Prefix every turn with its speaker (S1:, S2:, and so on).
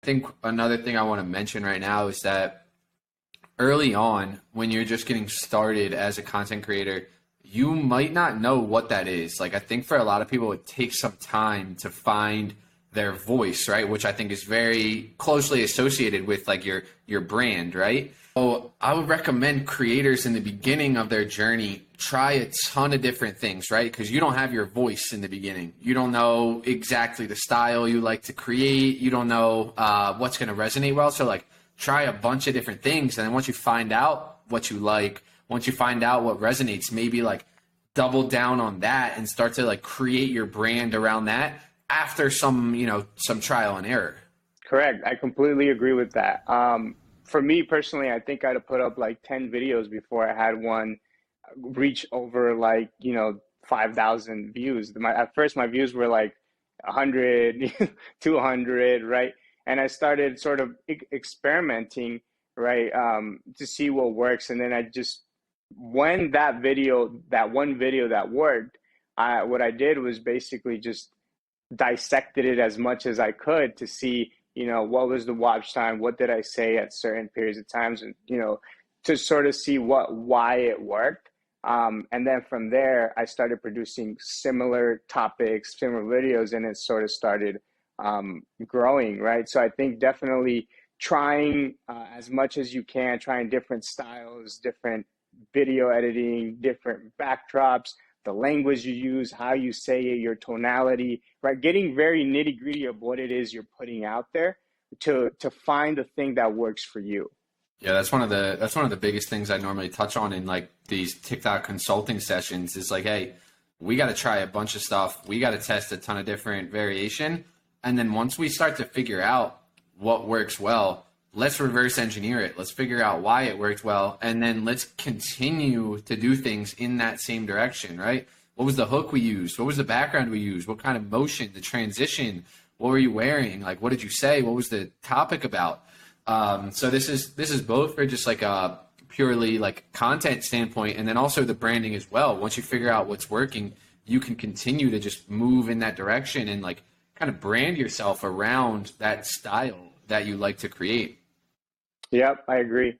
S1: I think another thing I want to mention right now is that early on, when you're just getting started as a content creator, you might not know what that is. Like, I think for a lot of people, it takes some time to find their voice, right? Which I think is very closely associated with like your brand, right? So I would recommend creators in the beginning of their journey try a ton of different things, right? Because you don't have your voice in the beginning. You don't know exactly the style you like to create. You don't know what's going to resonate well. So like try a bunch of different things. And then once you find out what you like, once you find out what resonates, maybe like double down on that and start to like create your brand around that after some, some trial and error.
S2: Correct. I completely agree with that. For me personally, I think I'd have put up like 10 videos before I had one reach over like, 5,000 views. At first, my views were like 100, 200, right? And I started sort of experimenting, right, to see what works. And then when that one video that worked, what I did was basically just dissected it as much as I could to see, what was the watch time, what did I say at certain periods of times, and to sort of see why it worked. And then from there, I started producing similar topics, similar videos, and it sort of started growing, right? So I think definitely trying as much as you can, trying different styles, different video editing, different backdrops, the language you use, how you say it, your tonality, right? Getting very nitty gritty of what it is you're putting out there to find the thing that works for you.
S1: Yeah, that's one of the biggest things I normally touch on in like these TikTok consulting sessions is like, hey, we got to try a bunch of stuff. We got to test a ton of different variation. And then once we start to figure out what works well, let's reverse engineer it. Let's figure out why it worked well. And then let's continue to do things in that same direction, right? What was the hook we used? What was the background we used? What kind of motion, the transition? What were you wearing? Like, what did you say? What was the topic about? So this is both for just like a purely like content standpoint, and then also the branding as well. Once you figure out what's working, you can continue to just move in that direction and like kind of brand yourself around that style that you like to create.
S2: Yep, I agree.